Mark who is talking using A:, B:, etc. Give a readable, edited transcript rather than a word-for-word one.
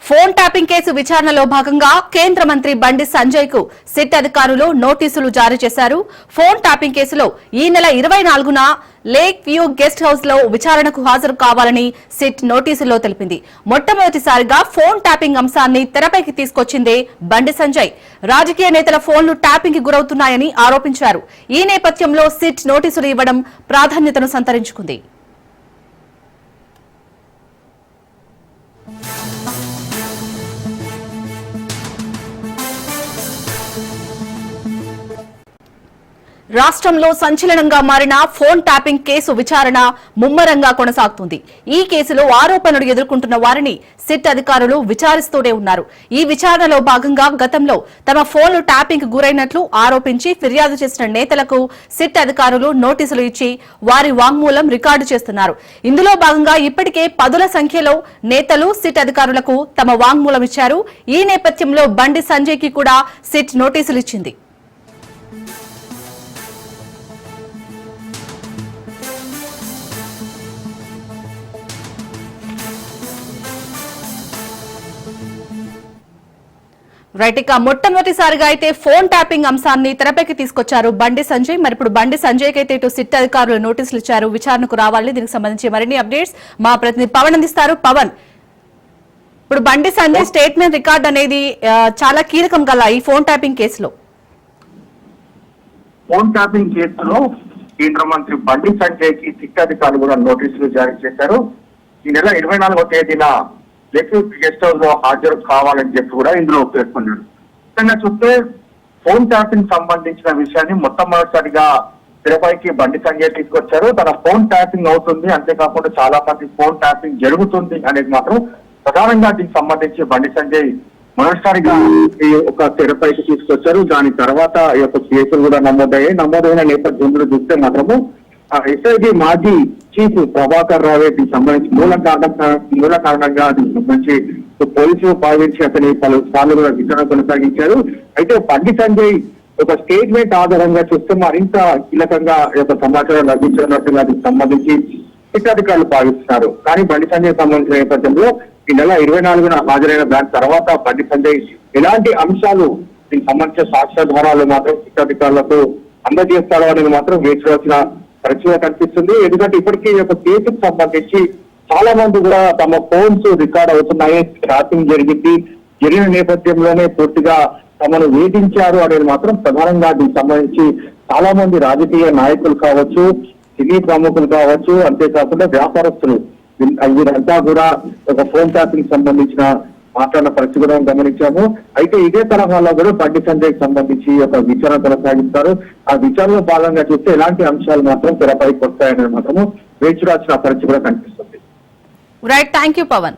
A: Phone tapping case విచారణలో భాగంగా కేంద్ర మంత్రి బండి సంజయ్ కు సిట్ అధికారులు నోటీసులు జారీ చేశారు. ఫోన్ ట్యాపింగ్ కేసులో ఈ నెల 24న లేక్ వ్యూ గెస్ట్ హౌస్ లో విచారణకు హాజరు కావాలని సిట్ నోటీసుల్లో తెలిపింది. మొట్టమొదటిసారిగా ఫోన్ ట్యాపింగ్ అంశాన్ని తెరపైకి తీసుకొచ్చిందే బండి సంజయ్. రాజకీయ నేతల ఫోన్లు ట్యాపింగ్ కి గురవుతున్నాయని ఆరోపించారు. ఈ నేపథ్యంలో సిట్ నోటీసులు ఇవ్వడం ప్రాధాన్యతను సంతరించుకుంది. రాష్ట్రంలో సంచలనంగా మారిన ఫోన్ ట్యాపింగ్ కేసు విచారణ ముమ్మరంగా కొనసాగుతుంది. ఈ కేసులో ఆరోపణలు ఎదుర్కొంటున్న వారిని సిట్ అధికారులు విచారిస్తూనే ఉన్నారు. ఈ విచారణలో భాగంగా గతంలో తమ ఫోన్లు ట్యాపింగ్ గురైనట్లు ఆరోపించి ఫిర్యాదు చేసిన నేతలకు సిట్ అధికారులు నోటీసులు ఇచ్చి వారి వాంగ్మూలం రికార్డు చేస్తున్నారు. ఇందులో భాగంగా ఇప్పటికే పదుల సంఖ్యలో నేతలు సిట్ అధికారులకు తమ వాంగ్మూలం ఇచ్చారు. ఈ నేపథ్యంలో బండి సంజయ్ కి కూడా సిట్ నోటీసులు ఇచ్చింది. రైట్, ఇక మొట్టమొదటిసారిగా అయితే ఫోన్ ట్యాపింగ్ అంశాన్ని తెరపైకి తీసుకొచ్చారు బండి సంజయ్. మరి ఇప్పుడు బండి సంజయ్ కి అయితే ఇటు సిట్ అధికారులు నోటీసులు ఇచ్చారు, విచారణకు రావాలని. దీనికి సంబంధించి మరిన్ని అప్డేట్స్ మా ప్రతినిధి పవన్ అందిస్తారు. పవన్, ఇప్పుడు బండి సంజయ్ స్టేట్మెంట్ రికార్డ్ అనేది చాలా కీలకం గల ఈ ఫోన్ ట్యాపింగ్ కేసులో.
B: ఫోన్ ట్యాపింగ్ కేసులో కేంద్ర మంత్రి బండి సంజయ్ కి సిట్ అధికారులు కూడా నోటీసులు జారీ చేశారు. ఈ నెల 24వ తేదీన గెస్ట్ హౌస్ లో హాజరు కావాలని చెప్పి కూడా ఇందులో పేర్కొన్నాడు. ముఖ్యంగా చూస్తే ఫోన్ ట్యాపింగ్ సంబంధించిన విషయాన్ని మొట్టమొదటిసారిగా తెరపైకి బండి సంజయ్ తీసుకొచ్చారు. తన ఫోన్ ట్యాపింగ్ అవుతుంది, అంతేకాకుండా చాలా మంది ఫోన్ ట్యాపింగ్ జరుగుతుంది అనేది మాత్రం ప్రధానంగా దీనికి సంబంధించి బండి సంజయ్ మొదటిసారిగా ఈ ఒక తెరపైకి తీసుకొచ్చారు. దాని తర్వాత ఈ యొక్క కేసులు కూడా నమోదైన నేపథ్యంలో చూస్తే మాత్రము ఎస్ఐటి మాజీ చీఫ్ ప్రభాకర్ రావు దీనికి సంబంధించి మూల కారణంగా దీనికి సంబంధించి పోలీసులు భావించి అతని పలు సార్లు కూడా విచారణ కొనసాగించారు. అయితే బండి సంజయ్ ఒక స్టేట్మెంట్ ఆధారంగా చూస్తే మరింత కీలకంగా ఒక సమాచారం లభించినట్టుగా దీనికి సంబంధించి సిట్ అధికారులు భావిస్తున్నారు. కానీ బండి సంజయ్ సంబంధించిన నేపథ్యంలో ఈ నెల 24న హాజరైన దాని తర్వాత బండి సంజయ్ ఎలాంటి అంశాలు దీనికి సంబంధించిన సాక్ష్యాధారాలు మాత్రం సిట్ అధికారులకు అందజేస్తారో అనేది మాత్రం వేచి చూడాల్సిన పరిస్థితిగా కనిపిస్తుంది. ఎందుకంటే ఇప్పటికీ ఈ యొక్క కేసుకు సంబంధించి చాలా మంది కూడా తమ ఫోన్స్ రికార్డ్ అవుతున్నాయి, ట్రాపింగ్ జరిగిన నేపథ్యంలోనే పూర్తిగా తమను వేధించారు అనేది మాత్రం ప్రధానంగా దీనికి సంబంధించి చాలా మంది రాజకీయ నాయకులు కావచ్చు, సినీ ప్రముఖులు కావచ్చు, అంతేకాకుండా వ్యాపారస్తులు వీరంతా కూడా ఒక ఫోన్ ట్యాపింగ్ సంబంధించిన మాట్లాడిన పరిస్థితి కూడా గమనించాము. అయితే ఇదే తరహాలో కూడా బండి సంజయ్ సంబంధించి ఒక విచారణ కొనసాగిస్తారు. ఆ విచారణలో భాగంగా చూస్తే ఎలాంటి అంశాలు మాత్రం తెరపైకి వస్తాయనేది మాత్రము వేచి చూడాల్సిన పరిస్థితి కూడా కనిపిస్తుంది.
A: Right, thank you Pawan.